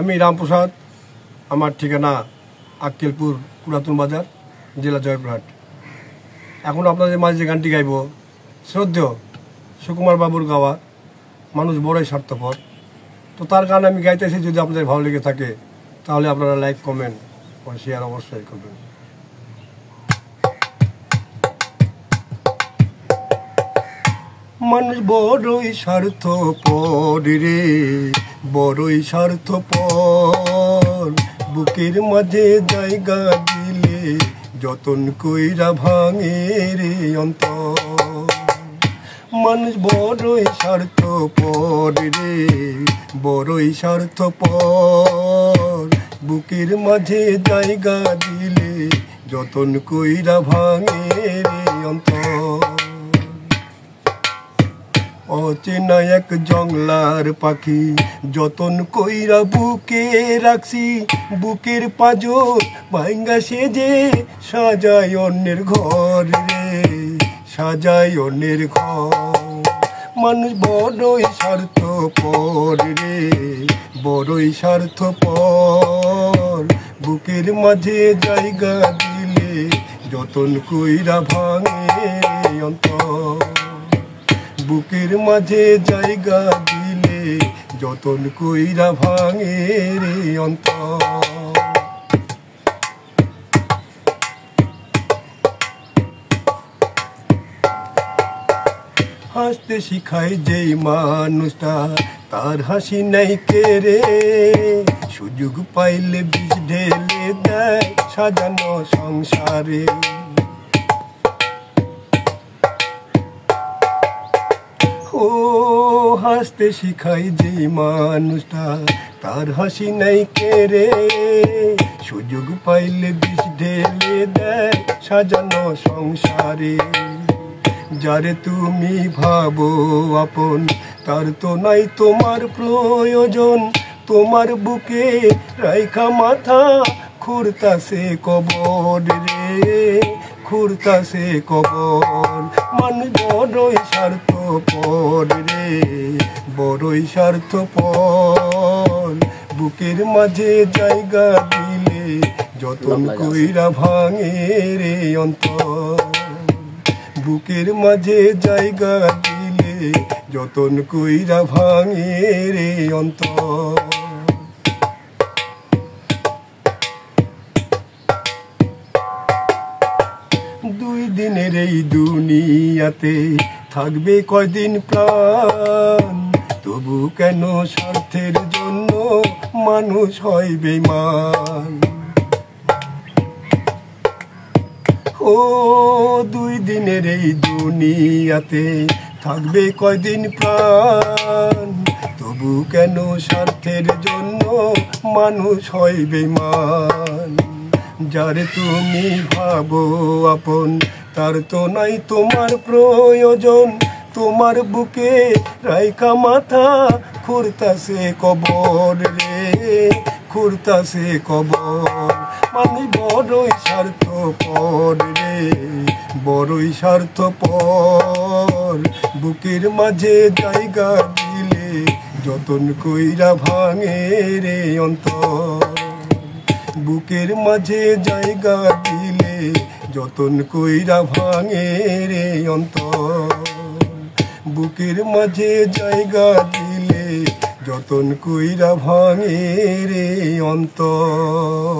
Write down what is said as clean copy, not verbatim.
আমি রামপ্রসাদ, আমার ঠিকানা আক্কেলপুর পুরাতন বাজার, জেলা জয়পুরহাট। এখন আপনাদের মাঝে যে গানটি গাইব শ্রদ্ধেয় সুকুমার বাবুর গাওয়া মানুষ বড়ই স্বার্থপর। তো তার গান আমি গাইতেছি, যদি আপনাদের ভালো লেগে থাকে তাহলে আপনারা লাইক, কমেন্ট ও শেয়ার অবশ্যই করবেন। মানুষ বড়ই স্বার্থপর রে, বড়ই স্বার্থপর, বুকের মাঝে জায়গা দিলে যতন কইরা ভাঙে রে অন্তর। মানুষ বড়ই স্বার্থপর রে, বড়ই স্বার্থপর, বুকের মাঝে জায়গা দিলে যতন কইরা ভাঙে রে অন্তর। অচেনা এক জংলার পাখি যতন কইরা বুকে রাখছি, বুকের পাঁজর ভাঙ্গা সেজে সাজায় অন্যের ঘর রে, সাজায় অন্যের ঘর। মানুষ বড়ই স্বার্থপর রে, বড়ই স্বার্থপর, বুকের মাঝে জায়গা দিলে যতন কইরা ভাঙে অন্তর। বুকের মাঝে জায়গা দিলে যতন কইরা ভাঙে রে অন্তর। হাসতে শিখায় যেই মানুষটা তার হাসি নাই কেড়ে, সুযোগ পাইলে বিষ ঢেলে দেয় সাজানো সংসারে। ও হাসতে শিখায় যেই মানুষটা তার হাসি নাই কেড়ে, সুযোগ পাইলে বিষ ঢেলে দেয় সাজানো সংসারে। যারে তুমি ভাবো আপন তার তো নাই তোমার প্রয়োজন, তোমার বুকে রাইখা মাথা খুঁড়তাছে কবর রে, খুঁড়তাছে কবর। মানুষ বড়ই স্বার্থপর রে, বড়ই স্বার্থপর, বুকের মাঝে জায়গা দিলে যতন কইরা ভাঙে রে অন্তর। বুকের মাঝে জায়গা দিলে যতন কইরা ভাঙে রে অন্তর। দুই দিনের এই দুনিয়াতে থাকবে কয়দিন প্রাণ, তবু কেন স্বার্থের জন্য মানুষ হয় বেঈমান। ও দুই দিনের এই দুনিয়াতে থাকবে কয়দিন প্রাণ, তবু কেন স্বার্থের জন্য মানুষ হয় বেঈমান। যারে তুমি ভাবো আপন তার তো নাই তোমার প্রয়োজন, তোমার বুকে রাইখা মাথা খুঁড়তাছে কবর রে, খুঁড়তাছে কবর। মানুষ বড়ই স্বার্থপর রে, বড়ই স্বার্থপর, বুকের মাঝে জায়গা দিলে যতন কইরা ভাঙে রে অন্তর। বুকের মাঝে জায়গা দিলে যতন কইরা ভাঙে রে অন্তর। বুকের মাঝে জায়গা দিলে যতন কইরা ভাঙে রে অন্তর।